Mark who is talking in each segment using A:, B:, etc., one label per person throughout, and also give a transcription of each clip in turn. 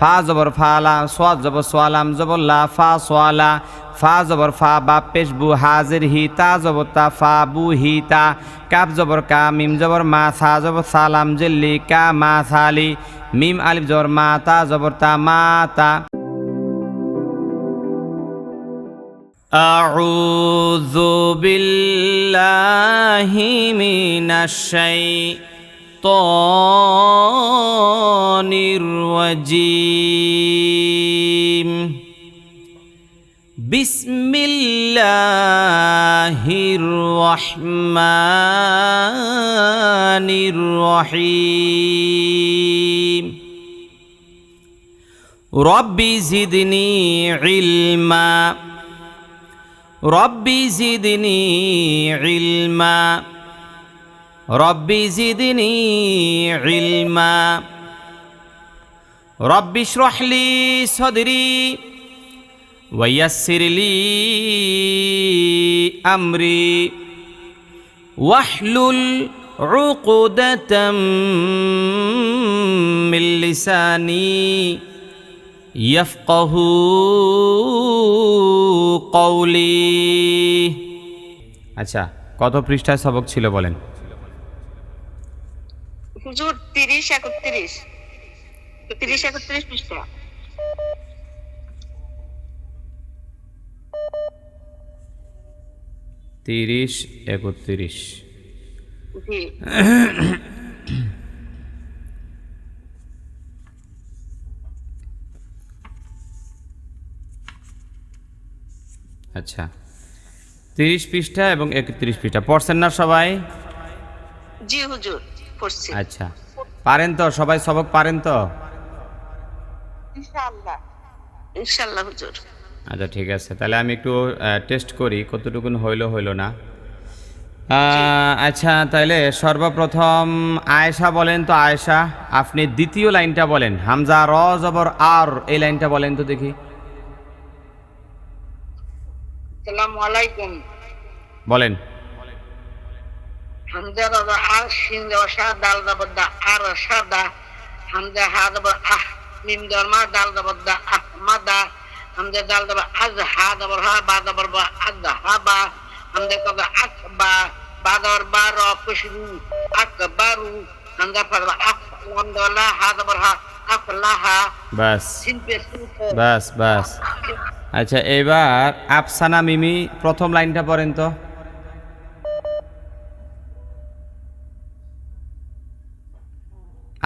A: ফা জবর ফালা, সোয়াদ জবর সোয়ালাম জবর লা, ফা সোয়ালা, ফা জবর ফা, বা পেশ বু, হাজির হি, তা জবর তা, ফা বু হি তা, কাপ জবর কা, মিম জবর মা, সা জবর সালাম জিল্লি, কা মা সালি, মিম আলিফ জবর মা, তা জবর তা, মা তা। আউযু বিল্লাহি মিনাশ শাইতানির রাজীম। বিসমিল্লাহির রহমানির রহিম। রব্বি জিদনি ইলমা, রব্বি জিদনি ইলমা, রব্বি জিদনি ইলমা। রব্বি ইশরাহ লি সাদরি ওয়া ইয়াসসির লি আমরি ওয়াহলুল উকদাতাম মিন লিসানি ইয়াফকাহু কওলি। আচ্ছা, কত পৃষ্ঠায় সবক ছিল বলেন?
B: হুজুর 30-31 30-31 পৃষ্ঠা।
A: 30-31।
B: জি
A: আচ্ছা, 30 পৃষ্ঠা এবং 31 পৃষ্ঠা পড়ছেন না সবাই?
B: জি হুজুর পড়ছি।
A: আচ্ছা, পারেন তো সবাই? সবক পারেন তো?
B: ইনশাআল্লাহ ইনশাআল্লাহ হুজুর।
A: আচ্ছা ঠিক আছে, তাহলে আমি একটু টেস্ট করি কতটুকুন হইল না। আচ্ছা, তাহলে সর্বপ্রথম আয়েশা বলেন তো। আয়েশা, আপনি দ্বিতীয় লাইনটা বলেন, হামজা র জবর আর, এই লাইনটা বলেন তো দেখি।
B: আসসালামু আলাইকুম।
A: বলেন।
B: হামজা দাদা আর, শিন দেওয়া সা, দাল দাবর দা, আর সাদা, হামজা হা দাবর আহ, মিম দেওয়ার মা, দাল দাবর দা, আহ মাদা, হামজা দাল দাবর আজ, হা দাবর হা, বা দাবর বা, আজ হা বা, হামজা কদা আক বা, বা দাবর বা, র পেশরু, আক বারু, হামজা ফাদা আক, লাম দেওয়া লা, হা দাবর হা, আক লাহা।
A: বাস
B: সিন পেশরু।
A: বাস বাস। আচ্ছা, এবার আফসানা মিমি প্রথম লাইনটা পড়েন তো।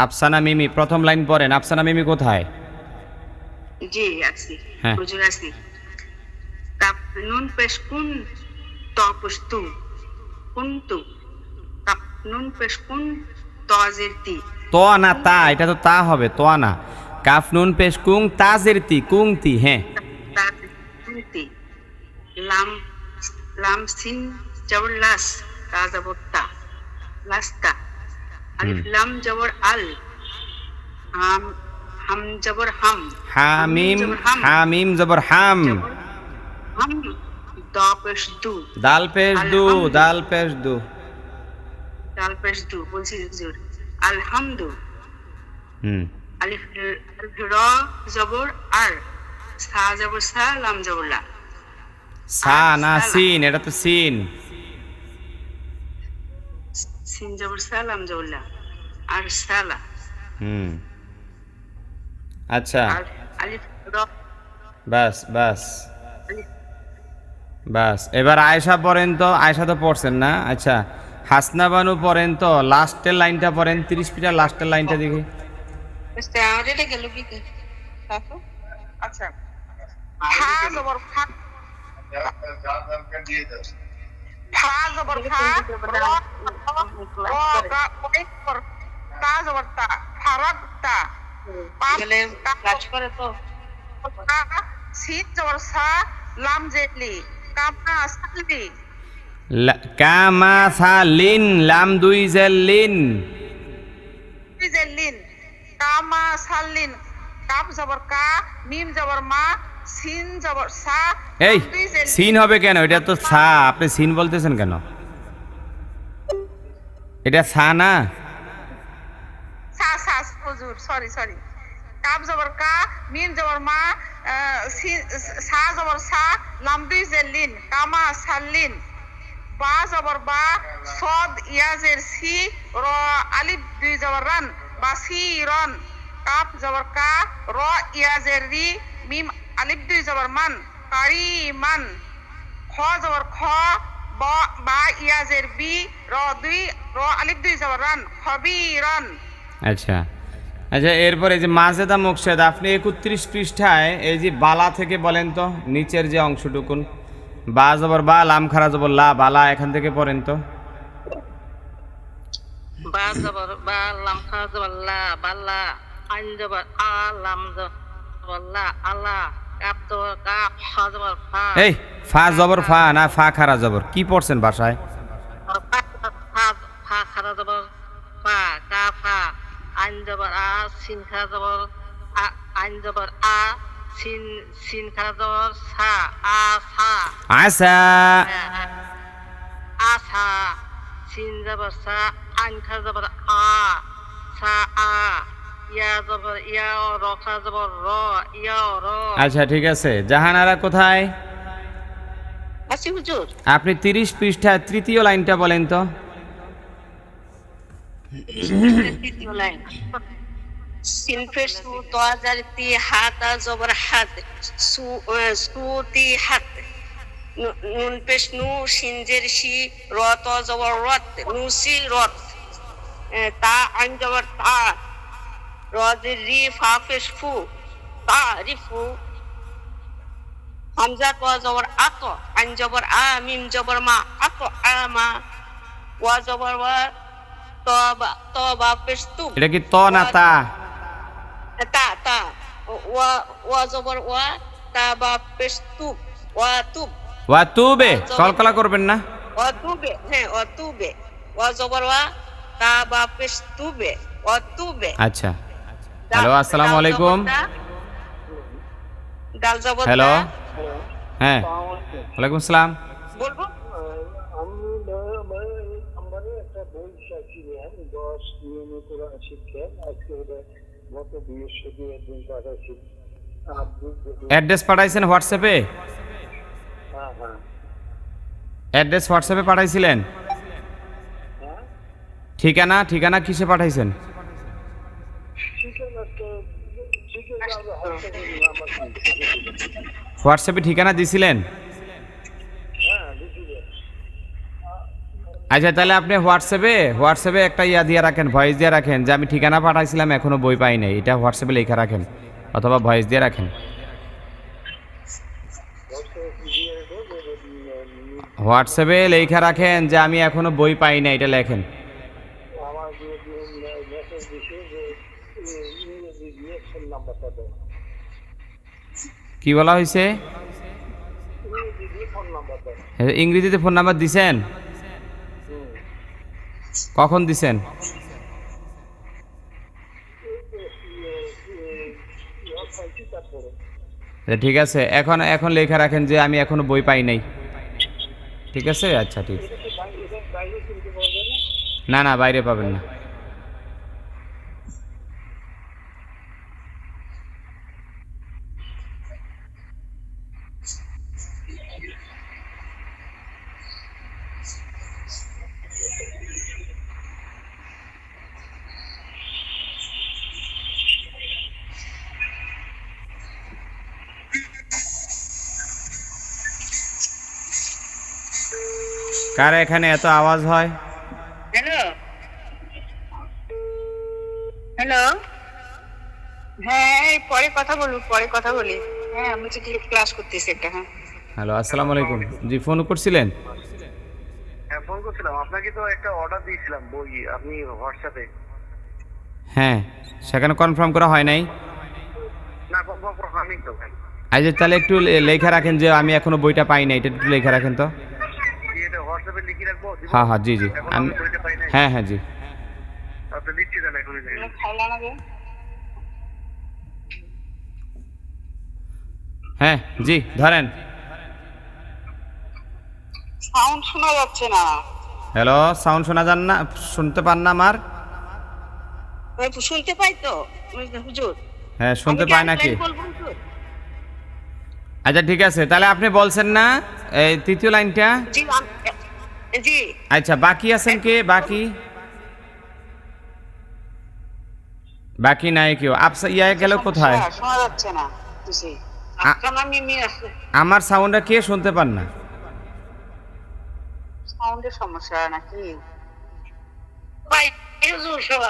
A: আফসানা মিমি প্রথম লাইন পড়েন। আফসানা মিমি কোথায়?
B: জি আছি
A: হ্যাঁ।
B: হুজুর আছি। কাপ নুন পেশ কুন, ত পেশ তু, কুনতু। কাপ নুন পেশ কুন, ত জের তি।
A: তোয়া না তা, এটা তো তা হবে, তোয়া না। কাফ নুন পেশ কুং, তাজের তি, কুংতি। হ্যাঁ।
B: তা কুনতি। লাম লাম সিন জবর লাস, তা জবর তা, লাস্তা। আলিফ লাম জবর আল, হাম হাম জবর হাম,
A: হামিম,
B: জবর হাম,
A: হামিম জবর হাম।
B: জবর হাম, দ পেশ দু,
A: দাল পেশ দু,
B: আলহামদু।
A: দাল পেশ দু।
B: ডাল পেশ দু বলছি হুজুর। আলহামদু।
A: হুম।
B: আলিফ র জবর আর, সা জবর সা, লাম জবর লা।
A: সা না সিন, এটা তো সিন।
B: সিন জবর সা, লাম জবর লা, আর সালা।
A: হুম। আচ্ছা,
B: আর আলিফ র,
A: বাস বাস
B: আলিফ
A: বাস। এবার আয়েশা পড়েন তো। আয়েশা তো পড়ছেন না? আচ্ছা, হাসনা বানু পড়েন তো। লাস্টের লাইনটা পড়েন, 30 পৃষ্ঠার লাস্টের লাইনটা দেখি।
B: এটা গেল কি? আচ্ছা, হা জবর খা, ফা জবর ফা, র গা ওই কর, তা জবর তা, ফারাক তা, গেলে কাজ করে তো। সিন জবর সা, লাম জেলি, কামা সালি।
A: কামা সালিন, লাম দুই জেলিন।
B: জেলিন, কামা সালিন। কাপ জবর কা, মিম জবর মা, সিন জবর সা।
A: এই সিন হবে কেন? এটা তো সা, আপনি সিন বলতেছেন কেন? এটা সা না?
B: সা সা হুজুর, সরি সরি।
C: কাপ জবর কা, মিম জবর মা, সা জবর সা, লাম দুই জের লিন, কামা সাল্লিন। বা জবর বা, সদ ইয়াজের সি, র আলিফ দুই জবর রান, বাসি রন। কাপ জবর কা, র ইয়াজের রি, মিম আলিফ দুই জবর মান, কারি মান। খ জবর খ, বা ইয়াজের বি, র আলিফ দুই জবর রান, খবি রন।
A: আচ্ছা আচ্ছা, এরপরে যে মাজেদা মোকশেদ, আপনি 31 পৃষ্ঠায় এই যে বালা থেকে বলেন তো, নিচের যে অংশটুকুন, বা জবর বা, লাম খারা জবর লা, বালা, এখান থেকে পড়েন তো।
B: বা জবর বা, লাম খা জবর লা, বাল্লা। আইন জবর আ, লাম জবর লা, আলা। কাপ জবর কা, ফা জবর ফা।
A: এই ফা জবর ফা না ফা খারা জবর, কি পড়ছেন বাসায়?
B: ফা খারা জবর ফা, কা ফা। আইন জবর আ, সিন খারা জবর আ, আইন জবর আ, সিন খারা জবর সা, আ সা।
A: আসা।
B: আসা। সিন জবর সা, আইন খারা জবর আ, সা আ। ইয়া জবর ইয়া, র খারা জবর র, ইয়া র।
A: আচ্ছা ঠিক আছে, জাহানারা কোথায়?
B: আসি হুজুর।
A: আপনি 30 পৃষ্ঠা তৃতীয় লাইনটা বলেন তো।
B: তৃতীয় লাইন। সিন ফের সু, তোয়াজার তি, হাতা জবর হাত, সুতি হাত। নুন পেশ নু, সিনজের শি, রত জবর রত, নুসি রত। তা আইন জবর তা, রজের রি, ফা পেশ ফু, তা রিফু। হামজা তোয়া জবর আত, আইন জবর আ, মিম জবর মা, আত আমা। ওয়া জবর ওয়া, তবা পেশ তু।
A: এটা কি ত না তা?
B: তা ওয়া জবর ওয়া, তা বা পেশ তু, ওয়া তুব।
A: ওয়া তুবে, কলকলা করবেন না।
B: ওয়া তুবে, হ্যাঁ ওয়া তুবে। ওয়া জবর ওয়া, তা বা পেশ তুবে, ওয়া তুবে।
A: আচ্ছা, হ্যালো আসসালামু আলাইকুম।
B: ডাল জবর
A: হ্যালো, হ্যাঁ ওয়ালাইকুম আসসালাম।
B: বলবো।
D: আমাদের একটা বই চাইছিলেন 10 নিয়মে কোরআন শিক্ষা, আজকে গত বৃহস্পতিবার দিন পাঠাচ্ছি।
A: অ্যাড্রেস পাঠাইছেন হোয়াটসঅ্যাপে?
D: হ্যাঁ হ্যাঁ
A: অ্যাড্রেস হোয়াটসঅ্যাপে পাঠাইছিলেন?
D: হ্যাঁ,
A: ঠিকানা কিসে পাঠাইছেন?
D: ঠিকানা তো ঠিকানা আমরা
A: হোয়াটসঅ্যাপে ঠিকানা দিছিলেন?
D: হ্যাঁ বুঝলেন।
A: আচ্ছা তাহলে আপনি হোয়াটসঅ্যাপে একটা ইয়া দিয়ে রাখেন, ভয়েস দিয়ে রাখেন যে আমি ঠিকানা পাঠাইছিলাম এখনো বই পাই নাই, এটা হোয়াটসঅ্যাপে লেখা রাখেন অথবা ভয়েস দিয়ে রাখেন। হোয়াটসঅ্যাপে লেখা রাখেন যে আমি এখনো বই পাই না, এটা লেখেন।
D: আমার যে মেসেজ দিছে যে ইংরেজি দিয়ে ফোন নাম্বারটা দেন,
A: কি বলা হয়েছে?
D: ইংরেজি দিয়ে ফোন নাম্বার দেন।
A: ইংরেজিতে ফোন নাম্বার দিছেন? কখন দিছেন? ঠিক আছে, এখন লেখা রাখেন যে আমি এখনো বই পাই নাই। ঠিক আছে, আচ্ছা ঠিক। না বাইরে পাবেন না। কার এখানে এত আওয়াজ হয়?
B: হ্যালো হ্যালো, হ্যাঁ পরে কথা বলি। হ্যাঁ আমি তো ক্লাস করতেছি একটা। হ্যাঁ
A: হ্যালো আসসালামু আলাইকুম। জি ফোন করছিলেন?
D: হ্যাঁ ফোন করছিলাম, আপনাকে তো একটা অর্ডার দিয়েছিলাম বই, আপনি হোয়াটসঅ্যাপে।
A: হ্যাঁ, সেখানে কনফার্ম করা হয় নাই।
D: না কনফার্ম করা হয়নি তো ভাই।
A: আচ্ছা তাহলে একটু লেখা রাখেন যে আমি এখনো বইটা পাই নাই, এটা একটু লেখা রাখেন তো।
D: এটা হোয়াটসঅ্যাপে লিখে রাখবো?
A: হ্যাঁ জি
D: এখন
A: আমি,
D: আমি বইটা পাই নাই।
A: হ্যাঁ জি।
D: আপনি লিখছি দেন এখনই দেখেন।
B: খাইলা না গে?
A: হ্যাঁ জি ধরেন।
B: সাউন্ড শোনা যাচ্ছে না।
A: হ্যালো, সাউন্ড শোনা যান না? শুনতে পান না আমার?
B: শুনতে পাই তো হুজুর।
A: হ্যাঁ, শুনতে পায় নাকি? আচ্ছা ঠিক আছে, তাহলে আপনি বলছেন না এই তৃতীয় লাইনটা?
B: জি জি।
A: আচ্ছা, বাকি আছেন কে? বাকি নাই কেউ। আপসা ইয়া গেল কোথায়?
B: শোনা যাচ্ছে না কিছু। আফসানা মিমি আছে।
A: আমার সাউন্ডটা কে শুনতে পান না?
C: সাউন্ডের সমস্যা নাকি?
B: ভাই হুজুর সব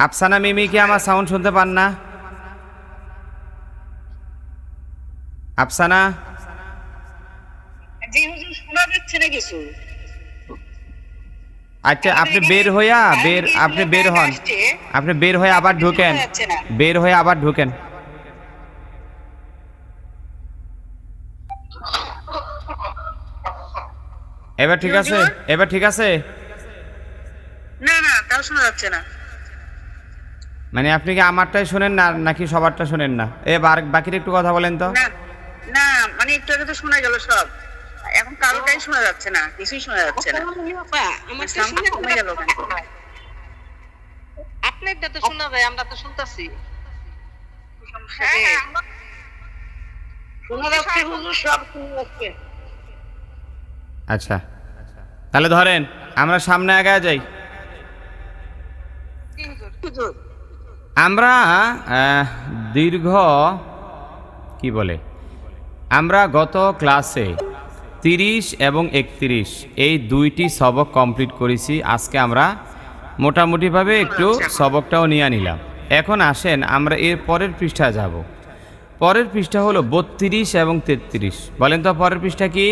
A: আফসানা মিমি কি আমার সাউন্ড শুনতে পান না? আফসানা?
B: জি হুজুর শোনা যাচ্ছে না কিছু।
A: আচ্ছা, আপনি বের হন। আপনি বের হয়ে আবার ঢুকেন। বের হয়ে আবার ঢুকেন। এবার ঠিক আছে? এবার ঠিক আছে?
B: না না, তাও শোনা যাচ্ছে না।
A: মানে আপনি কি আমারটাই শোনেন না নাকি সবারটা শোনেন না? এবার বাকির একটু কথা বলেন তো।
B: না না, মানে একটু আগে তো শোনা গেল সব, এখন কারোটাই শোনা যাচ্ছে না, কিছুই শোনা যাচ্ছে না। আমার সামনে কমে গেল কেন? আপনারটা তো শোনা যায়, আমরা তো শুনতাছি।
C: হ্যাঁ,
B: শোনা যাচ্ছে হুজুর, সব শোনা যাচ্ছে।
A: আচ্ছা, তাহলে ধরেন আমরা সামনে আগায় যাই।
B: হুজুর
A: আমরা দীর্ঘ কি বলে, আমরা গত ক্লাসে 30 এবং 31 এই দুইটি সবক কমপ্লিট করেছি। আজকে আমরা মোটামুটিভাবে একটু সবকটাও নিয়ে নিলাম। এখন আসেন আমরা এর পরের পৃষ্ঠায় যাব। পরের পৃষ্ঠা হলো 32 এবং 33। বলেন তো পরের পৃষ্ঠা কি?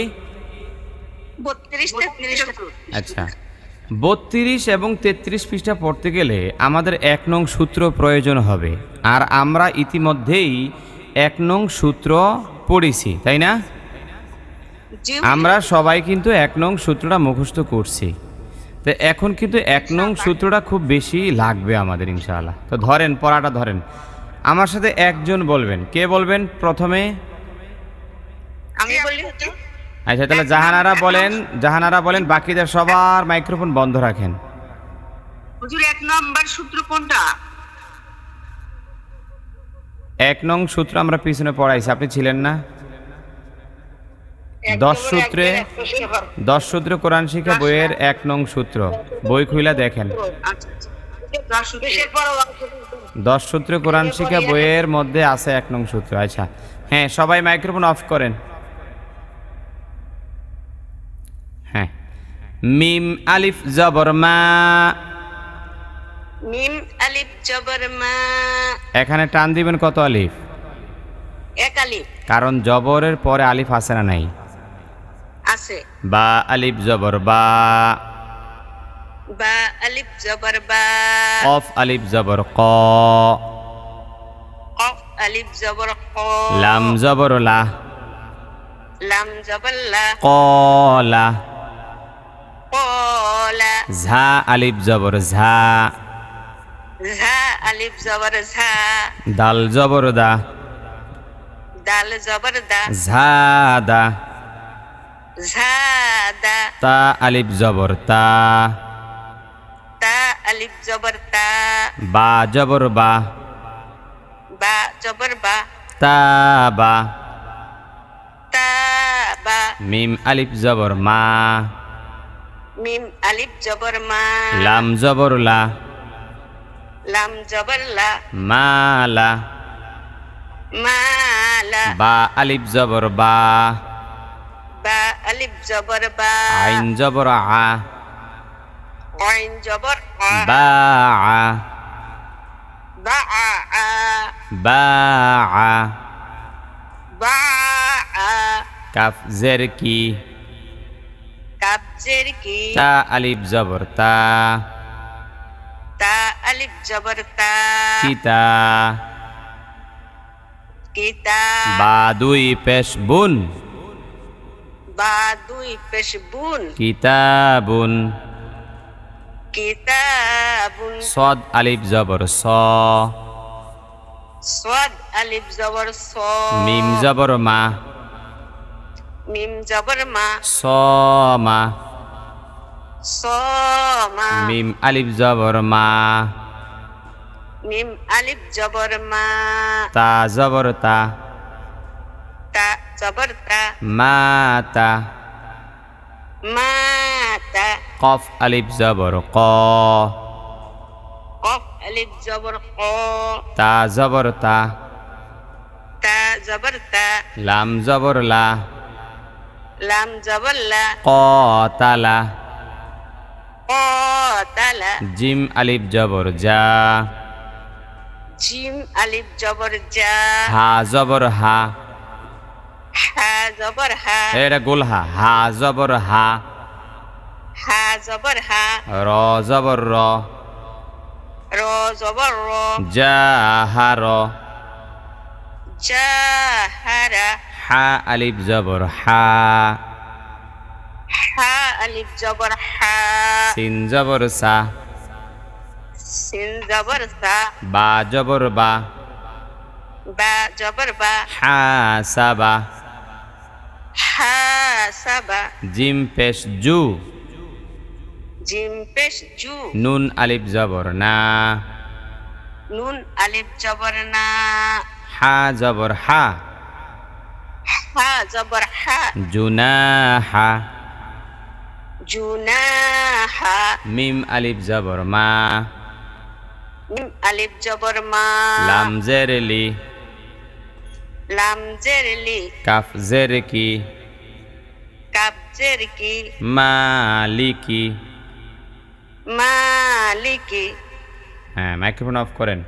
B: 32 33।
A: আচ্ছা, 32 এবং 33 পৃষ্ঠা পড়তে গেলে আমাদের 1 নং সূত্র প্রয়োজন হবে। আর আমরা ইতিমধ্যেই 1 নং সূত্র পড়েছি, তাই না? আমরা সবাই কিন্তু 1 নং সূত্রটা মুখস্থ করছি। তো এখন কিন্তু 1 নং সূত্রটা খুব বেশি লাগবে আমাদের ইনশাআল্লাহ। তো ধরেন, পড়াটা ধরেন, আমার সাথে একজন বলবেন। কে বলবেন প্রথমে?
B: আমি বলি তো।
A: আচ্ছা, তাহলে জাহানারা বলেন, বাকিদের সবার মাইক্রোফোন বন্ধ রাখেন।
B: হুজুর 1 নাম্বার সূত্র কোনটা?
A: 1 নং সূত্র আমরা পিছনে পড়াইছি, আপনি ছিলেন না? 10 সূত্রে কোরআন শিক্ষা বইয়ের 1 নং সূত্র, বই খুইলা দেখেন। 10 সূত্রে কোরআন শিক্ষা বইয়ের মধ্যে আছে 1 নং সূত্র। আচ্ছা হ্যাঁ, সবাই মাইক্রোফোন অফ করেন। হ্যাঁ, মিম আলিফ জবর মা।
B: মিম আলিফ জবর মা।
A: এখানে টান দিবেন কত আলিফ?
B: 1 আলিফ।
A: কারণ জবরের পরে আলিফ আছে না নাই?
B: আছে।
A: বা আলিফ জবর বা।
B: বা আলিফ জবর বা।
A: কফ আলিফ জবর ক।
B: কফ আলিফ জবর ক।
A: লাম জবর লা।
B: লাম জবর লা।
A: কলা।
B: কলা।
A: ঝা আলিফ জবর ঝা।
B: ঝা আলিফ জবর ঝা।
A: দাল জবর দা।
B: দাল জবর দা।
A: ঝাদা।
B: ঝাদা।
A: তা আলিফ জবর তা।
B: তা আলিফ জবর তা।
A: বা জবর বা।
B: বা জবর বা।
A: তা বা।
B: তা বা।
A: মিম আলিফ জবর মা।
B: মিম আলিফ জবর মা।
A: লাম জবর লা।
B: লাম জবর লা।
A: মালা।
B: মালা।
A: বা আলিফ জবর বা।
B: বা আলিফ জবর বা।
A: আইন জবর আ।
B: আইন জবর আ।
A: বা আ।
B: বা আ আ।
A: বা আ।
B: বা আ।
A: কাফ জের কি।
B: কাফ জের কি।
A: তা আলিফ জবর তা।
B: তা আলিফ জবর তা।
A: কিতা।
B: কিতা।
A: বা দুই পেশ বুন।
B: বা দুই পেশ বুন।
A: কিতাবুন।
B: কিতাবুন।
A: সদ আলিফ জবর স।
B: সাদ আলিফ জবর স।
A: মিম জবর মা।
B: মিম জবর মা।
A: সমা।
B: সমা।
A: মিম আলিফ জবর মা।
B: মিম আলিফ জবর মা
A: তা জবর তা
B: তা জবর তা
A: মাতা
B: মাতা
A: কফ আলিফ জবর ক
B: কফ আলিফ জবর ক
A: তা জবর তা
B: তা জবর তা
A: লাম জবর লা
B: লাম জবর লা
A: কতালা
B: কতালা
A: জিম আলিফ জবর যা
B: জিম আলিফ জবর জা
A: হা জবর হা
B: হা জবর হা
A: এটা গোল হা হা জবর হা
B: হা জবর হা
A: র জবর র
B: র জবর র
A: জাহার
B: জাহারা
A: হা আলিফ জবর হা
B: হা আলিফ জবর হা
A: সিন জবর সা
B: সিন জবর সা
A: বা জবর বা
B: বা জবর বা
A: হা সাবা
B: হা সাবা
A: জিম পেশ জু
B: জিম পেশ জু
A: নুন আলিফ জবর না
B: নুন আলিফ জবর না
A: হা জবর হা
B: হা জবর হা
A: জুনাহা
B: জুনাহা
A: মিম আলিফ জবর মা
B: মিম আলিফ জবর মা
A: লাম জের লি
B: লাম জের লি
A: কাফ জের কি
B: কাব জের কি
A: মালিকি
B: মালিকি
A: হ্যাঁ মাইক্রোফোন অফ করেন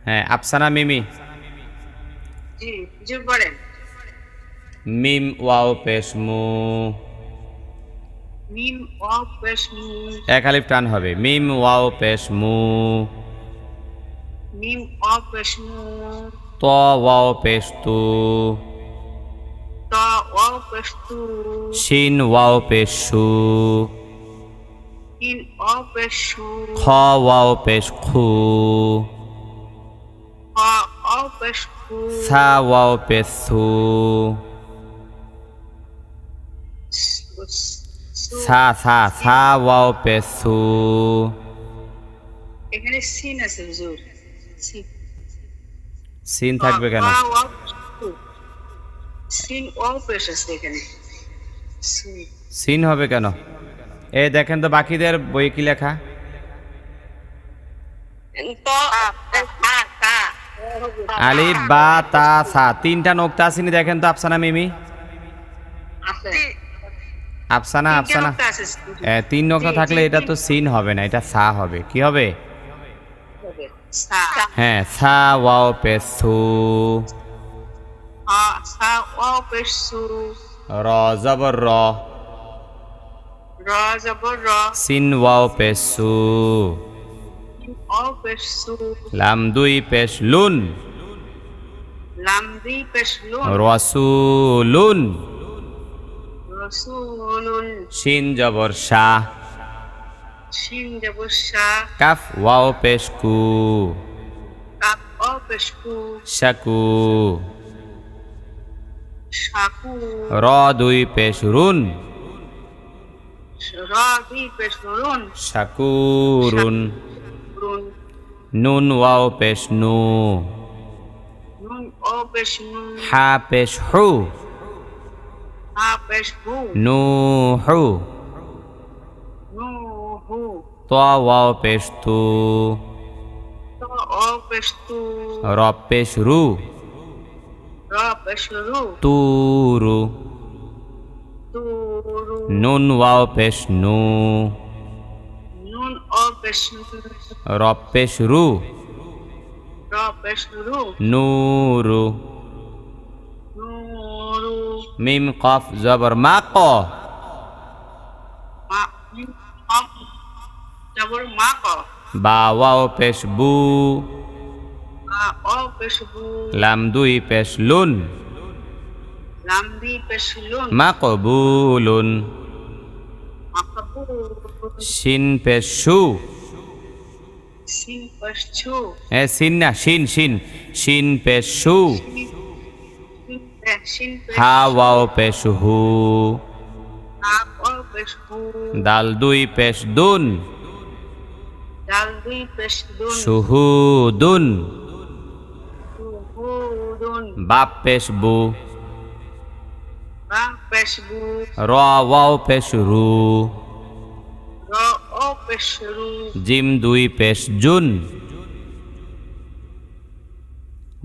A: হ্যাঁ আফসানা মিমি
B: জি জি বলেন
A: মিম ওয়াও পেশ মু
B: মিম ওয়াও পেশ মু
A: এক আলিফ টান হবে মিম ওয়াও পেশ মু
B: মিম ওয়াও পেশ মু
A: ত ওয়াও পেশ তু
B: তা ওয়াও পেশ তু
A: শিন ওয়াও পেশ সু
B: ইন ওয়াও পেশ শু
A: খ ওয়াও পেশ খু
B: হা ওয়াও পেশ খু
A: সা ওয়াও পেশ সু সা সা সা ওয়াও পেশ সু
B: এখানে সিন আছে হুজুর সিন
A: সিন থাকবে কেন
B: হা ওয়াও পেশ খু। সিন ওয়াও পেশ আছে এখানে সিন
A: সিন হবে কেন এই দেখেন তো বাকিদের বই কি লেখা
B: তো হা তা
A: আলিফ বা তা সা তিনটা নোক্তা আসেনি দেখেন তো আফসানা মিমি
B: আছে
A: আফসানা আফসানা তিন নোক্তা থাকলে এটা তো সিন হবে না এটা সা হবে কি হবে
B: সা
A: হ্যাঁ সা ওয়াও পেশ সু
B: হা সা ওয়াও পেশ সু
A: র জবর র
B: র জবর র
A: সিন ওয়াও পেশ সু
B: ওয়াও পেশ সু
A: লাম দুই পেশ লুন
B: লাম দি পেশ লুন
A: রসুলুন
B: রসুলুন
A: শিন জবর শা
B: শিন জবর শা
A: কাফ ওয়াও পেশ কু
B: কাপ ওয়াও পেশ কু
A: শাকু
B: শাকু
A: র দুই পেশ রুন
B: র দি পেশ রুন
A: শাকুরুন
B: রুন
A: নুন ওয়াও পেশ নু
B: নুন ওয়াও পেশ নু
A: হা পেশ হু
B: হা পেশ হু
A: নু হু
B: নু হু
A: ত ওয়াও পেশ তু
B: তো ওয়াও পেশ তু
A: র পেশ রু
B: র পেশ রু
A: তুরু
B: তু রু
A: নুন ওয়াও পেশ নু
B: নুন ওয়াও পেশ নু
A: র পেশ রু
B: র পেশ রু
A: নূরু
B: নুরু
A: মিম কফ জবর মা ক
B: মা মিম কফ জবর মা ক
A: বা ওয়াও পেশ বু
B: মা ওয়াও পেশ বু
A: লাম দুই পেশ লুন
B: লাম দি পেশ লুন
A: মাকবুলুন
B: মাকবুল
A: শিন পেশ সু
B: সিন পেশ ছু
A: এ সিন না শিন শিন শিন পেশ সু
B: সিন পেশ
A: হা ওয়াও পেশ হু
B: হা ওয়াও পেশ হু
A: দাল দুই পেশ দুন
B: ডাল দুই পেশ দুন
A: শুহুদুন
B: শুহুদুন
A: বাপ পেশ বু
B: বা পেশ বু
A: র ওয়াও পেশ রু
B: র ও পেশ রু
A: জিম দুই পেশ জুন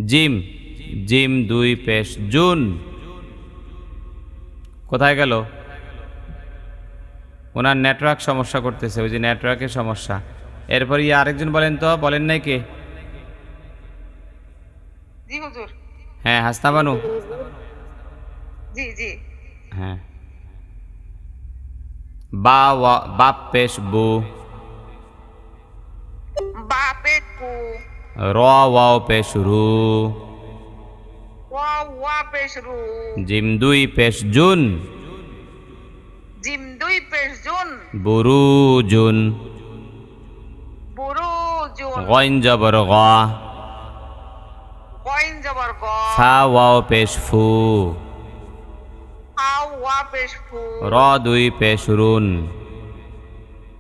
A: জিম জিম দুই পেশ জুন কোথায় গেল? ওনার নেটওয়ার্ক সমস্যা করতেছে, ওই যে নেটওয়ার্কের সমস্যা। এরপর আরেকজন বলেন তো, বলেন নাই কে?
C: জি হুজুর।
A: হ্যাঁ, হাসনা বানু।
C: জি জি।
A: হ্যাঁ, বাপ পেশ বু
C: বা পেশ বু
A: র ওয়াও পেশ রু
C: ওয়া ওয়া পেশ রু
A: জিম দুই পেশ জুন
C: জিম দুই পেশ জুন
A: বুরুজুন
C: বুরুজুন
A: গইন জবর গ
C: গইন জবর গ
A: ফা ওয়াও পেশ ফু
C: ফা ওয়া পেশ ফু
A: র দুই পেশ রুন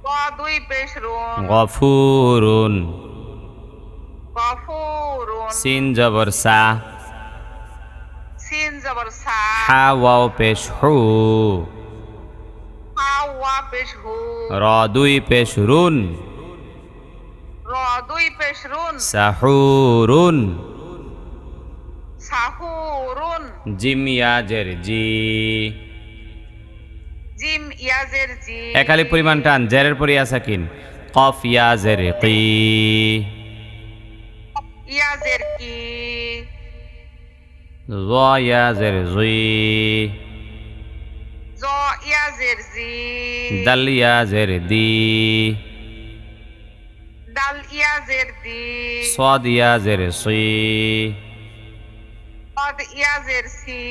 C: ওয়া দুই পেশ রুন
A: গফুরুন
C: গফুরুন
A: সিন জবর সা
C: সিন জবর সা
A: হা ওয়াও পেশ হু
C: ফা ওয়া পেশ হু
A: র দুই পেশ রুন
C: র দুই পেশ রুন
A: সাহুরুন
C: সাহুরুন
A: জিম ইয়াজের জি
C: জিম ইয়াজের জি
A: একালি পরিমাণ টান, জেরের পর ইয়া সাকিন। কফ ইয়াজের কি
C: ইয়াজের কি
A: জ ইয়াজের জি
C: জ ইয়াজের জি
A: দাল ইয়াজের দি
C: দাল ইয়াজের দি
A: সাদ ইয়াজের সি
C: কদ ইয়াজের সি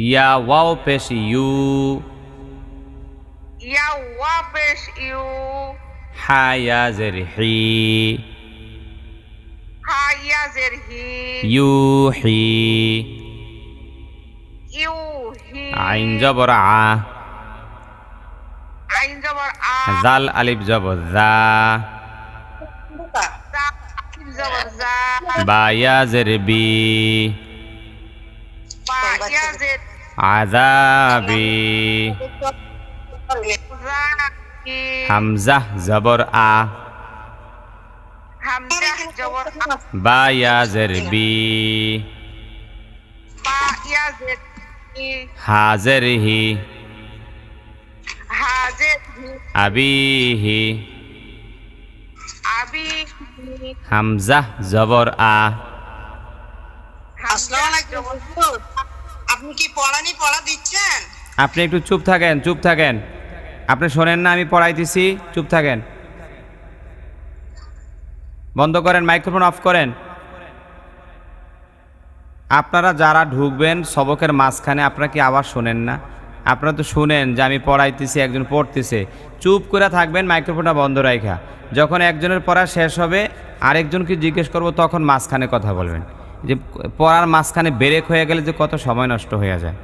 A: ইয়া ওয়াও পেশ ইউ
C: ইয়া ওয়া পেশ you
A: Ha ইয়াজের he
C: Ha ইয়াজের he
A: ইউহি
C: you he
A: আইন জবর আ
C: আইন জবর আ
A: জাল আলিফ জবর জা
C: জা আলিফ জবর জা
A: বা ইয়াজের বি
C: বা ইয়াজের
A: আযাবি
C: জা কি
A: হামজা জবর আ
C: হামজা জবর আ
A: বা ইয়াজের বি
C: বা ইয়াজের কি
A: হাজের হি
C: হাজের হি
A: আবিহি
C: আবি
A: হামজা জবর আ
C: আসসালামু আলাইকুম আপনি কি পড়া দিচ্ছেন?
A: আপনি একটু চুপ থাকেন, চুপ থাকেন। আপনি শোনেন না আমি পড়াইতেছি? চুপ থাকেন, বন্ধ করেন, মাইক্রোফোন অফ করেন। আপনারা যারা ঢুকবেন সবকের মাঝখানে, আপনারা কি আওয়াজ শোনেন না? আপনারা তো শুনেন যে আমি পড়াইতেছি, একজন পড়তেছে। চুপ করে থাকবেন, মাইক্রোফোনটা বন্ধ রাখা। যখন একজনের পড়া শেষ হবে আরেকজনকে জিজ্ঞেস করব, তখন মাঝখানে কথা বলবেন। যে পড়ার মাঝখানে ব্রেক হয়ে গেলে যে কত সময় নষ্ট হয়ে যায়।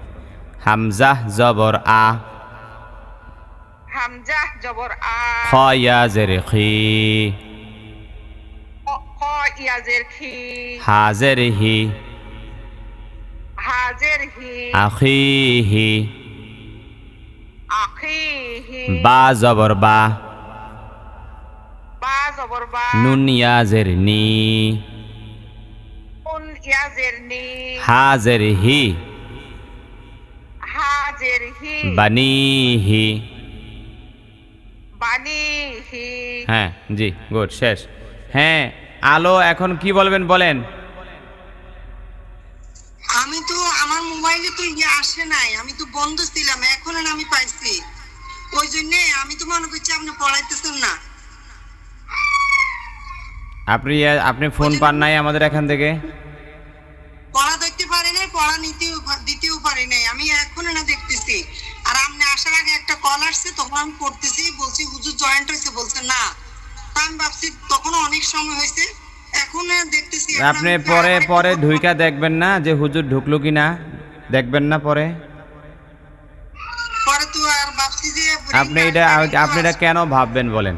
A: হামজা জবর আ
C: হামজা জবর আ
A: খ ইয়াজের খি
C: খ ইয়াজের খি
A: হাজের হি
C: হাজের হি
A: আখিহি
C: আখিহি
A: বা জবর বা
C: বা জবর বা
A: নুন ইয়াজের নি
C: নুন ইয়াজের নি
A: হাজের হি
C: হাজের হি
A: বানিহি।
C: বানিহি
A: হ্যাঁ জি, গুড, শেষ। হ্যাঁ, আলো এখন কি বলবেন বলেন।
E: আমি তো আমার মোবাইলে তো আসে নাই, আমি তো বন্ধ ছিলাম, এখন আমি পাইছি, ওই জন্য আমি তো মনে করছি আপনি পড়াইতেছেন না।
A: আপনি ফোন পান নাই আমাদের এখান থেকে?
E: পড়া দেখতে পারি নাই, পড়া দিতেও পারি নাই, আমি এখন না দেখতেছি। আর আপনি আসার আগে একটা কল আসছে, তখন আমি পড়তেছি, বলছি হুজুর জয়েন্ট হয়েছে, বলছে না। তা আমি ভাবছি তখন অনেক সময় হয়েছে, এখন দেখতেছি।
A: আপনি পরে ঢুইকা দেখবেন না যে হুজুর ঢুকলো কিনা? দেখবেন না পরে?
E: পরে তো আর ভাবছি যে
A: আপনি এটা কেন ভাববেন বলেন?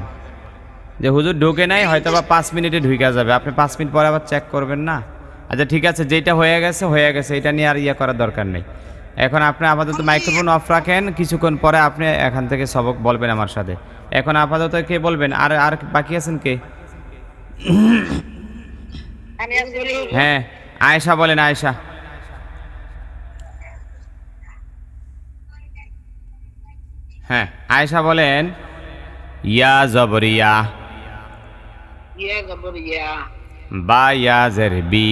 A: যে হুজুর ঢুকে নাই, হয়তো বা 5 মিনিটে ঢুকে যাবে, আপনি 5 মিনিট পরে আবার চেক করবেন না। আচ্ছা ঠিক আছে, যেটা হয়ে গেছে, এটা নিয়ে আর ইয়ে করার দরকার নেই। এখন আপনি আপাতত মাইক্রোফোন অফ রাখেন, কিছুক্ষণ পরে আপনি এখান থেকে সবক বলবেন আমার সাথে। এখন আপাতত কে বলবেন? আর বাকি আছেন কে?
C: আমি আছি।
A: হ্যাঁ, আয়েশা বলেন। আয়েশা হ্যাঁ, আয়েশা বলেন। ইয়া জবরিয়া,
B: ইয়া জবর ইয়া,
A: বা ইয়া জের বি,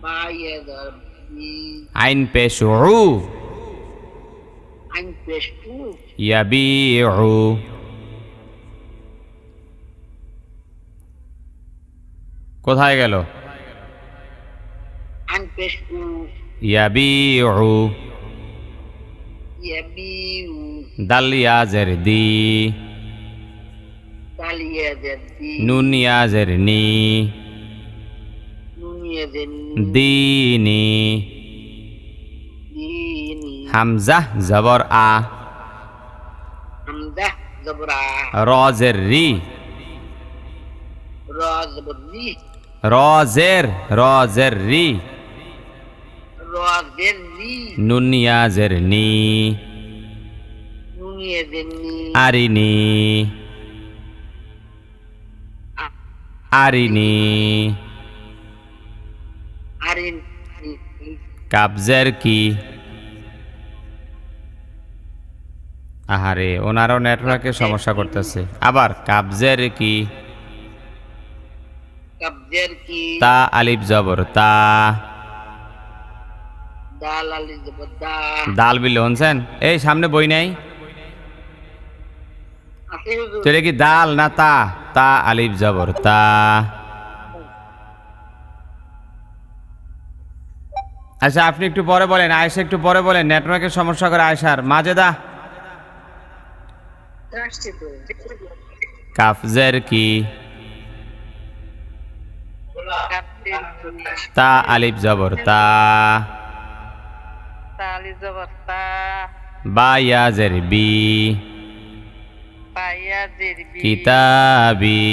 B: বা ইয়া জবর বি,
A: আইন পেশ উ,
B: আইন পেশ উ,
A: ইয়াবিউ, কোথায় গেল?
B: আইন পেশ উ,
A: ইয়াবিউ,
B: ইয়াবিউ,
A: দাল ইয়া জের দি,
B: দাল ইয়া জবর দি,
A: নুন ইয়া জের নি,
B: নুন ইয়া জের
A: দিনি,
B: দিনি,
A: হামজা জবর আ,
B: হামজা জবর আ,
A: র জের রি,
B: র জবর রি,
A: র জের রি,
B: র জের রি,
A: নুন ইয়া জের নি,
B: নুন ইয়া জের নি,
A: আরিনি, আরিনি,
B: আরিন,
A: কাবজের কি? আহারে, ওনারও নেটওয়ার্কের সমস্যা করতেছে। আবার কাবজের কি?
B: কাবজের কি?
A: তা আলিফ জবর তা,
B: দাল আলি জবর দা,
A: দাল বিল হনছেন? এই সামনে বই নাই
B: আছে হুজুর।
A: তো, এটা কি দাল না তা? তা আলিফ জবর তা। আচ্ছা আপনি একটু পরে বলেন, আয়েশা একটু পরে বলেন, নেটওয়ার্কের সমস্যা করে আয়েশার। মাজেদা,
C: আসছি তো।
A: কাফজের কি?
C: কাপড়ের কি?
A: তা আলিফ জবর তা,
C: তালি জবর তা,
A: বা ইয়া জের বি,
C: পাইয়া জেরবি,
A: কিতাবি,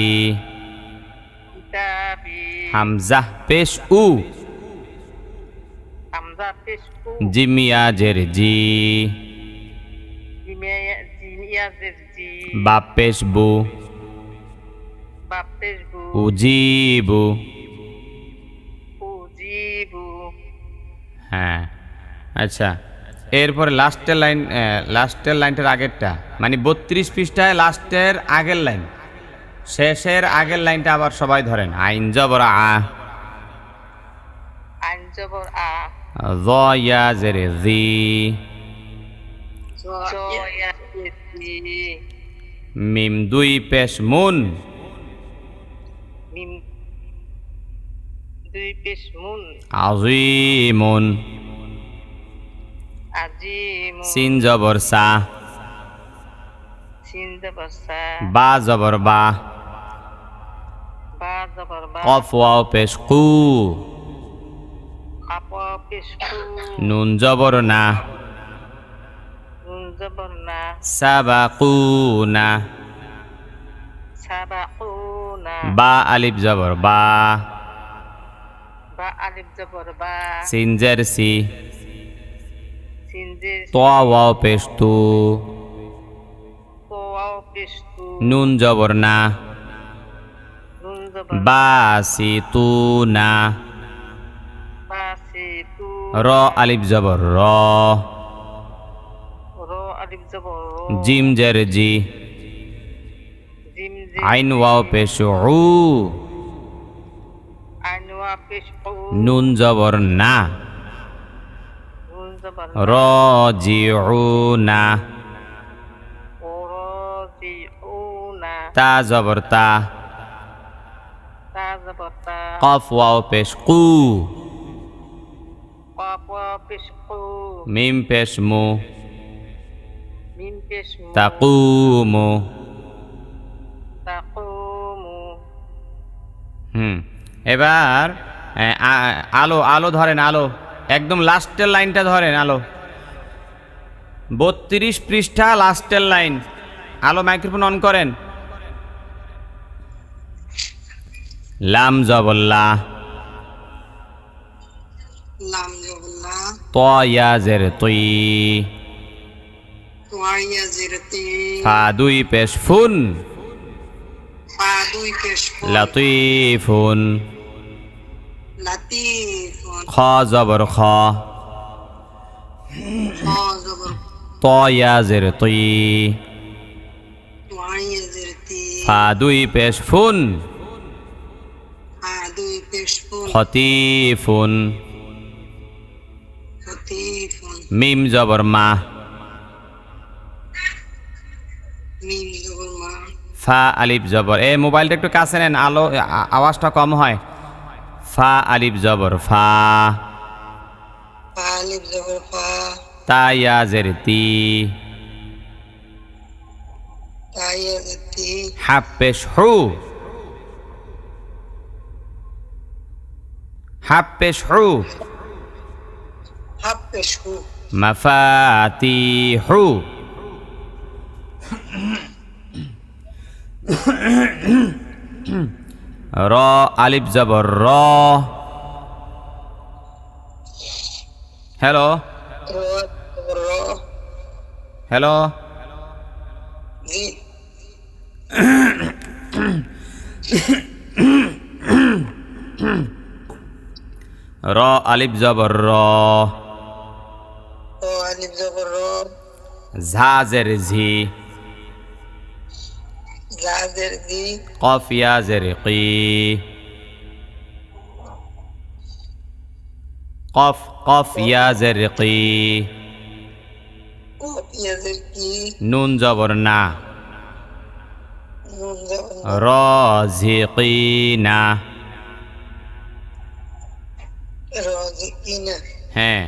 C: কিতাবি,
A: হামজা পেশ উ,
C: হামজা পেশ উ,
A: জিম ইয়া জের জি,
C: জিমিয়া জেরজি,
A: বা পেশ বু,
C: বাপ পেশ বু,
A: উজিবু।
C: উজিবু,
A: হ্যাঁ আচ্ছা, এরপরে লাস্টের লাইনটার আগেরটা, মানে 32 পৃষ্ঠায় লাস্টের আগের লাইন, শেষের আগের লাইনটা আবার সবাই ধরেন। আইন জবর আ,
C: আইন জবর আ,
A: য ইয়া জের জি,
C: জয়া জেরজি,
A: মিম দুই পেশ মুন,
C: মিম দুই পেশ মুন,
A: আজিমুন,
C: আজিমু,
A: সিন জবর সা,
C: সিন জবর সা,
A: বা জবর বা,
C: বা জবর বা,
A: কফ ওয়াও পেশ কু,
C: আপ পেশ কু,
A: নুন জবর না,
C: নুন জবর না,
A: সাবাকুনা,
C: সাবাকুনা,
A: বা আলিফ জবর বা,
C: বা আলিফ জবর বা,
A: সিন জের সি,
C: সিন জের
A: তো ওয়াও পেশ তু,
C: ওয়াও পেশ তু,
A: নুন জবর না,
C: নুন জবর
A: বা সি তু না,
C: বা সি তু,
A: র আলিফ জবর র,
C: র আলিফ জবর র,
A: জিম জের জি,
C: জিম জের
A: আইন ওয়াও পেশ উ,
C: আইন ওয়া পেশ উ,
A: নুন জবর না,
C: নুন জবর
A: র জি উ না,
C: ও র জি উ না,
A: তা জবর তা,
C: তা জবর তা,
A: কফ ওয়াও পেশ কু,
C: কফ ওয়া পেশ কু,
A: মিম পেশ মু,
C: মিম পেশ মু,
A: তাকুমু।
C: তাকুমু,
A: এবার আলো আলো ধরেন, আলো একদম লাস্টের লাইনটা ধরেন। আলো 32 পৃষ্ঠা লাস্টের লাইন। আলো মাইক্রোফোন অন করেন। লাম জবর লা,
E: লাম জবর লা,
A: ত ইয়া জের তুই,
E: তোয়া ইয়া জের তি,
A: ফা দুই পেশ ফুন,
E: ফা দুই পেশ ফুন,
A: লাতিফুন,
E: লাতিফুন,
A: খ জবর খ,
E: খ জবর
A: ত ইয়া জের তুই,
E: তোয়া ইয়া জের তি,
A: ফা দুই পেশ ফুন,
E: ফা দুই পেশ ফুন,
A: খতিফুন,
E: খতিফুন,
A: মিম জবর মা,
E: মিম জবর মা,
A: ফা আলিফ জবর, এ মোবাইলটা একটু কাছে নেন, আলো আওয়াজটা কম হয়। ফা আলিফ জবর ফা,
E: ফা আলিফ জবর ফা,
A: তা ইয়া জের তি,
E: তা ইয়া জের তি,
A: হা পেশ হু, হা পেশ হু,
E: হাফ পেশ হু,
A: মাফাতিহু, র আলিফ জবর র, হ্যালো
E: র জবর র,
A: হ্যালো,
E: জি,
A: র আলিফ জবর র,
E: র আলিফ জবর র,
A: ঝা জের ঝি,
E: জা জের জি,
A: কফ ইয়া জের কি, কফ কফ ইয়া জের কি,
E: কফ ইয়া জের কি,
A: নুন জবর না,
E: নুন জবর না,
A: র ঝিকিনা,
E: র জি কিনা,
A: হ্যাঁ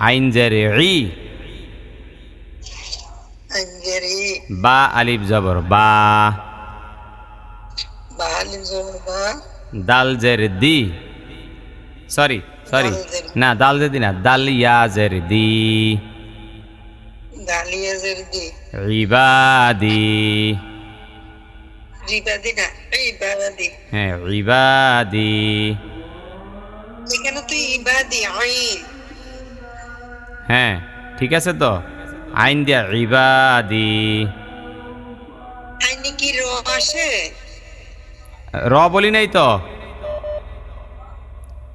A: আইন জের ই,
E: আইন জের ই,
A: বা আলিফ জবর বা,
E: বা আলিফ জবর বা,
A: দাল জের দি, সরি
E: দাল জের
A: না দাল জের দি না, দাল ইয়া জের দি,
E: দালিয়া জের দি,
A: ইবাদি,
E: রিবাদি না, ইবাদি,
A: হ্যাঁ ইবাদি,
E: এখানে তো ইবাদি আইন,
A: হ্যাঁ ঠিক আছে তো, আইন দিয়া ইবাদি,
E: আইনে কি র আসে?
A: র বলি নাই তো,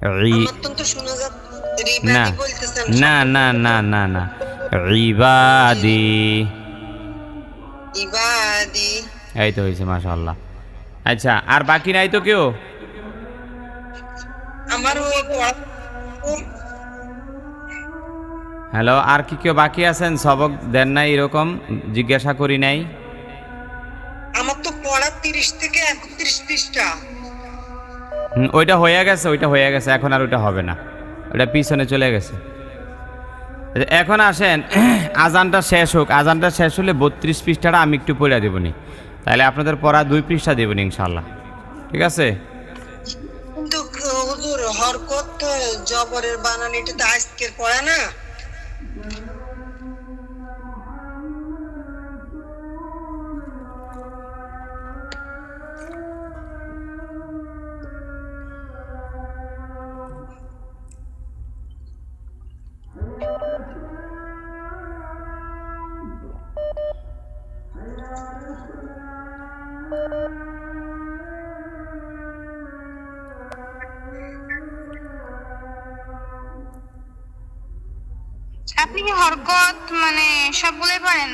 E: আমার তো শোনা যাচ্ছে
A: না
E: রিবাদি বলতেছেন,
A: না না না না না, ইবাদি,
E: ইবাদি,
A: এই তো হয়েছে মাশাআল্লাহ। আচ্ছা আর বাকি নাই তো কেউ?
E: আমার ওই পড়া
A: হ্যালো, আর কি কেউ বাকি আছেন? সবক দেন নাই এরকম জিজ্ঞাসা করি নাই?
E: আমার তো পড়া 30 থেকে 31 পৃষ্ঠা।
A: ওইটা হয়ে গেছে, ওইটা হয়ে গেছে, এখন আর ওইটা হবে না, ওইটা পিছনে চলে গেছে। এখন আসেন আজানটা শেষ হোক, আজানটা শেষ হলে 32 পৃষ্ঠাটা আমি একটু পড়ে দেবনি, তাহলে আপনাদের পড়া 2 পৃষ্ঠা দেবনি ইনশাল্লাহ, ঠিক আছে?
E: কিন্তু হুজুর হরকত জবরের বানানিটা তো আজকের পড়া না।
C: আপনি কি হরকত মানে সবগুলোই পারেন?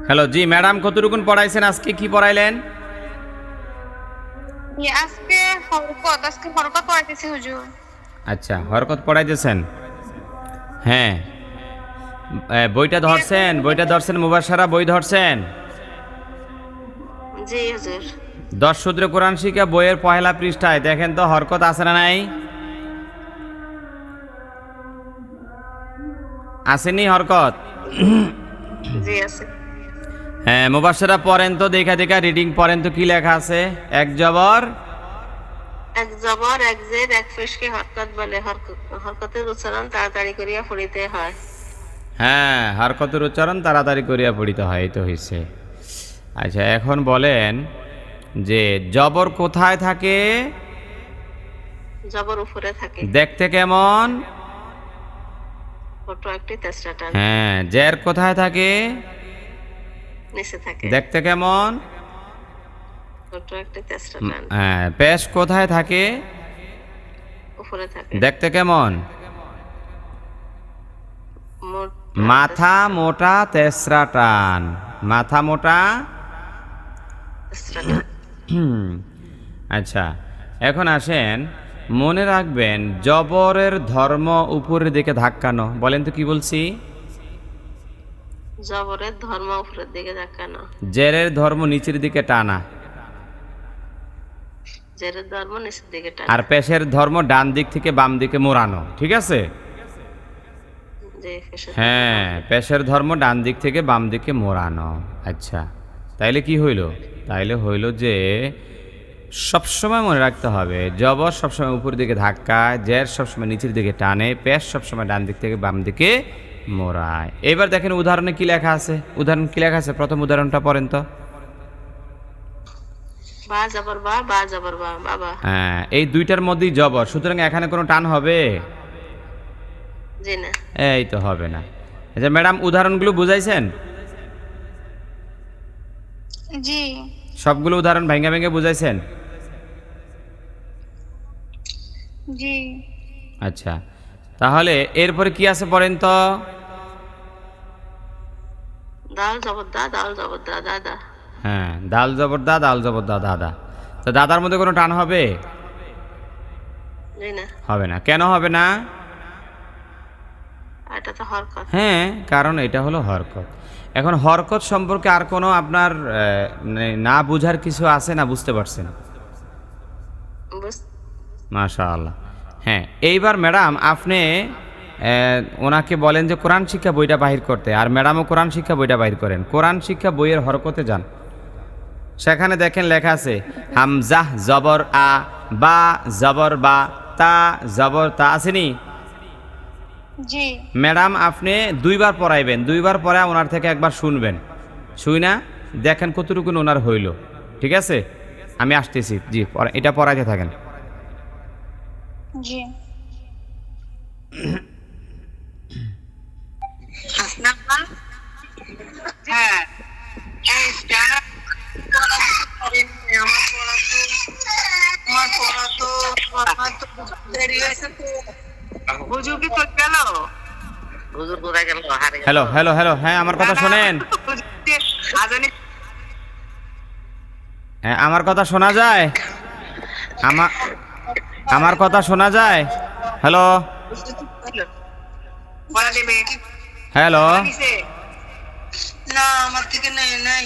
A: হ্যালো, জি ম্যাডাম, কতটুকুন পড়াইছেন? আজকে কি পড়াইলেন?
C: আজকে হরকত পড়াইতেছি হুজুর।
A: আচ্ছা, হরকত পড়াইতেছেন, হ্যাঁ। বইটা ধরছেন? বইটা ধরছেন? মুবাশশারা বই ধরছেন?
C: জি হুজুর।
A: 10 সূত্রে কোরআন শিক্ষা বইয়ের পহেলা পৃষ্ঠায় দেখেন তো হরকত আছে না নাই? আসেনি হরকত?
C: জি আছে।
A: হ্যাঁ, মুবাশশারা পড়েন তো, দেখা দেখা রিডিং পড়েন তো, কি লেখা আছে? এক জবর,
C: এক জবর, এক জের, এক পেশকে হরকত বলে। হরকতের উচ্চারণ তাড়াতাড়ি করিয়া পড়িতে হয়।
A: হ্যাঁ, হরকতের উচ্চারণ তাড়াতাড়ি করিয়া পড়িতে হয়, এই তো হয়েছে। আচ্ছা, এখন বলেন যে জবর কোথায় থাকে?
F: জবর উপরে থাকে,
A: দেখতে কেমন?
F: ছোট একটি তেসরা টান,
A: হ্যাঁ। জের কোথায় থাকে?
F: নিচে থাকে,
A: দেখতে কেমন?
F: ছোট একটি তেসরা টান,
A: হ্যাঁ। পেশ কোথায় থাকে?
F: উপরে থাকে,
A: দেখতে কেমন?
F: মোট
A: মাথা মোটা তেসরা টান, মাথা মোটা।
F: তেসরা টান।
A: আচ্ছা, এখন আসেন, মনে রাখবেন জবরের ধর্ম উপরের দিকে ধাক্কানো। বলেন তো কি বলছি?
F: জবরের ধর্ম উপরের দিকে ধাক্কানো,
A: জেরের ধর্ম নিচের দিকে টানা,
F: জেরের ধর্ম নিচের দিকে টান,
A: আর পেশের ধর্ম ডান দিক থেকে বাম দিকে মোড়ানো। ঠিক আছে?
F: যে পেশের
A: হ্যাঁ, পেশের ধর্ম ডান দিক থেকে বাম দিকে মোড়ানো। আচ্ছা, তাইলে কি হইল? তাইলে হইল যে সবসময় মনে রাখতে হবে জবর সবসময় উপর দিকে ধাক্কা, জের সবসময় নিচের দিকে টানে, পেশ সবসময় ডান দিক থেকে বাম দিকে মোড়ায়। এবার দেখেন উদাহরণে কি লেখা আছে। উদাহরণ কি লেখা আছে? প্রথম উদাহরণটা পড়েন তো।
F: বা জবর বা, বা জবর বা, বাবা।
A: হ্যাঁ, এই দুইটার মধ্যেই জবর, সুতরাং এখানে কোনো টান হবে?
F: জি না।
A: এই তো হবে না। আচ্ছা ম্যাডাম, উদাহরণগুলো বুঝাইছেন?
G: জি
A: সবগুলো উদাহরণ ভেঙে ভেঙে বুঝাইছেন?
G: জি
A: আচ্ছা, তাহলে এরপরে কি আছে পড়েন তো।
F: দাল জবর দা, দাল জবর দা, দাদা।
A: হ্যাঁ, দাল জবর দা, দাল জবর দা, দাদা। তো দাদার মধ্যে কোনো টান হবে?
F: জি না।
A: হবে না। কেন হবে না?
F: এটা তো হরকত।
A: হ্যাঁ, কারণ এটা হলো হরকত। এখন হরকত সম্পর্কে আর কোনো আপনার মানে না বুঝার কিছু আছে না? বুঝতে পারছেন? মাশাআল্লাহ। হ্যাঁ, এইবার ম্যাডাম আপনি ওনাকে বলেন যে কোরআন শিক্ষা বইটা বাহির করতে, আর ম্যাডামও কোরআন শিক্ষা বইটা বাহির করেন। কোরআন শিক্ষা বইয়ের হরকতে যান, সেখানে দেখেন লেখা আছে হামজাহ জবর আ, বা জবর বা, তা জবর তা, আসেনি?
G: জি
A: ম্যাডাম আপনি দুইবার পড়াইবেন, দুইবার পরে ওনার থেকে একবার শুনবেন, শুই না দেখেন কতটুকু ওনার হইল। ঠিক আছে? আমি আসতেছি। জি, এটা পড়াইতে থাকেন।
G: জি
E: হাসনা আপা? হ্যাঁ, এইটা পড়া তো পারিনি, আমার পড়া তো দেরি হয়েছে তো। হুজুর কি তো গেল?
B: হুজুর কোথায় গেল? হারে গেল।
A: হ্যালো হ্যালো হ্যালো, হ্যাঁ আমার কথা শোনেন।
E: আজানি
A: হ্যাঁ, আমার কথা শোনা যায়? আমার কথা শোনা যায়? হ্যালো
E: পড়া দেবে
A: হ্যালো।
E: না, আমার থেকে নেই নাই।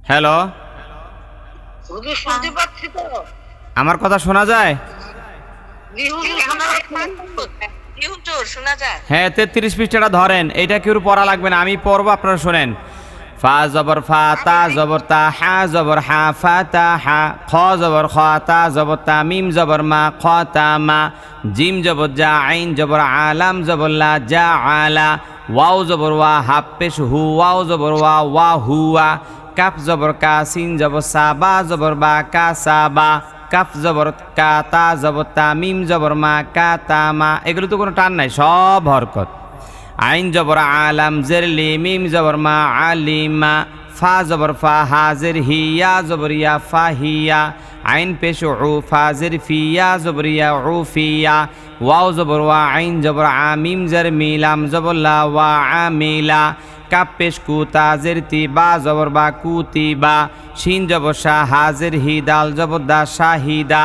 A: হ্যালো,
B: হুজুর শুনতে পাচ্ছি তো।
A: আমার কথা শোনা যায়?
B: জি হুজুর,
E: হুজুর শোনা যায়?
A: হ্যাঁ, 33 পৃষ্ঠাটা ধরেন, এইটা কেউ পড়া লাগবে না, আমি পড়বো, আপনারা শোনেন। ফা জবর ফা, তা জবর তা, হা জবর হা, ফা তা হা, খ জবর খ, তা জবর তা, মিম জবর মা, খ তা মা, জিম জবর যা, আইন জবর আলাম জবর লা, যা আলা, ওয়াও জবর ওয়া, হাফ পেশ হু, ওয়াও জবর ওয়া, ওয়া হুয়া, কাফ জবর কা, সিন জবর সা, বা জবর বা, কা সা বা, কাফ জবর কা, তা জবর তা, মিম জবর মা, কা তা মা। এগুলো তো কোনো টান নাই, সব হরকত। আইন জবর আলাম, জেরলি, মিম জবর মা, আলিমা, ফা জবর ফা, হাজির হিয়া জবর ইয়া, ফা হিয়া, আইন পেশ উ, ফাজির ফিয়া জবর ইয়া, উ ফিয়া, ওয়াও জবর ওয়া, আইন জবর আ, মিম জের মিলাম জবর লা, ওয়া আমিলা, কাপ পেশ কু, তাজির তি, বা জবর বা, কুতি বা, শিন জবর শাহ, হাজির হি, দাল জবর দা, শাহিদা,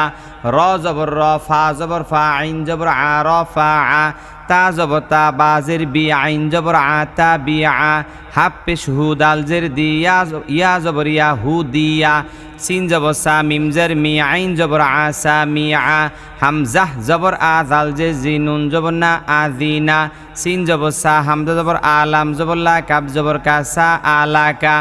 A: র জবর র, ফা জবর ফা, আইন জবর আ, র ফা আ, তা জবর তা, বাজির বি, আইন জবর আ, তা বি আ, হাফ পেশ হু, দাল জের দি, ইয়া জবর ইয়া, হু দিয়া, সিন জবর সা মিম জের মি আইন জবর আসা মি আ হামজাহ জবর আ জাল জে জি নুন জবর না আজিনা সিন জবর সা হামজা জবর আলাম জবর লা কাব জবর কা সা আলাকা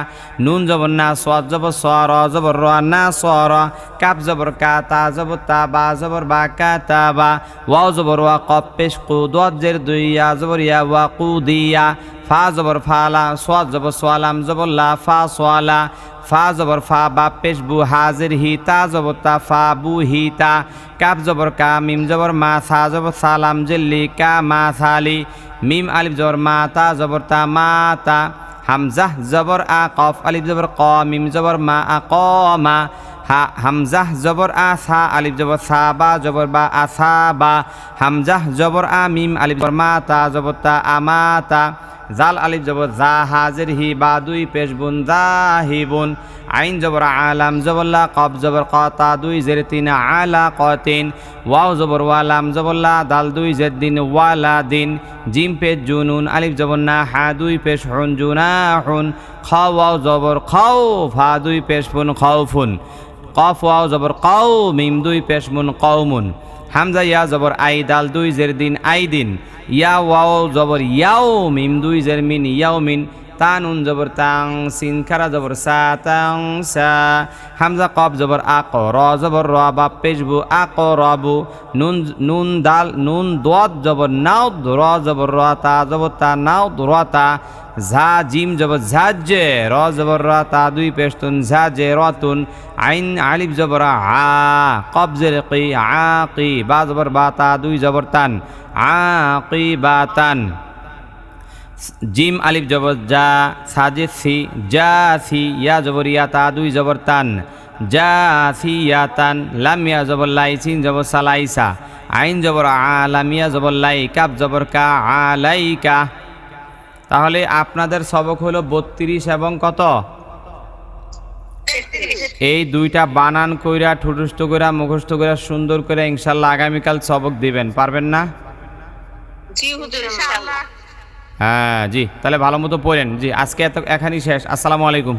A: নুন জবর না সাদ জবর স র জবর র না স র কাব জবর কা তা জবর তা বা জবর বা কা তা বা ওয়াও জবর ওয়া কফ পেশ কু দাদ জের দুই ইয়া জবর ইয়া ওয়া কুদিয়া ফা জবর ফালা সাদ জবর সালাম জবর লা ফা সালা ফা জবর ফা বা পেশ বু হাজির হি তা জবর তা ফা বু হি তা কাব জবর কা মিম জবর মা সা জবর সালাম জিল্লি কা মা সালি মিম আলিফ জবর মা তা জবর তা মা তা হামজাহ জবর আ কফ আলিফ জবর ক মিম জবর মা আ ক মা হা হামজাহ জবর আ সা আলিফ জবর সা বা জবর বা আসা বা হামজাহ জবর আ মিম আলিফ জবর মা তা জবর তা আমাতা জাল আলিফ জবর জা হাজির হি বা দুই পেশ বুন জাহিবুন আইন জবর আলাম জবর লা কফ জবর ক তা দুই জের তিন আলা কতিন ওয়াও জবর ওয়ালাম জবর লা দাল দুই জের দিন ওয়ালা দিন জিম পেশ জুনুন আলিফ জবর না হা দুই পেশ হুন জুনাহুন খ ওয়াও জবর খাও ফা দুই পেশ ফুন খাউফুন কফ ওয়াও জবর কাউ মিম দুই পেশ মুন কওমুন হামজা ইয়া জবর আই দাল দুই জের দিন আই দিন ইয়া ওয়াও জবর ইয়াও মিম দুই জের মিন ইয়াও মিন তা নুন জবর তাং সিন খারা জবর সা তাং সা হামজা কফ জবর আক র জবর র বা পেশবু আক রবু নুন নুন দাল নুন দোয়াত জবর নাও র জবর র তা জবর তা নাও র তা ঝা জিম জবর ঝাজে র জবর র তা দুই পেশতুন ঝাজে রতুন আইন আলিফ জবর আ কফ জের কি আকি বা জবর বা তা দুই জবর তান আকিবাতান জিম আলিফ জবর জা সাজিদ সি জা সি ইয়া জবর ইয়া তা দুই জবর তান জা সি ইয়া তান লাম ইয়া জবর লাই সিন জবর সালাইসা আইন জবর আলাম ইয়া জবর লাই কাব জবর কা আলাইকা। তাহলে আপনাদের সবক হলো 32 এবং কত? এই দুইটা বানান কইরা ঠুটুষ্ট কইরা মুখস্থ কইরা সুন্দর করে ইনশাআল্লাহ আগামীকাল সবক দিবেন, পারবেন না?
F: জি হুজুর ইনশাআল্লাহ।
A: হ্যাঁ জি, তাহলে ভালো মতো পড়েন। জি আজকে এখানেই শেষ। আসসালামু আলাইকুম।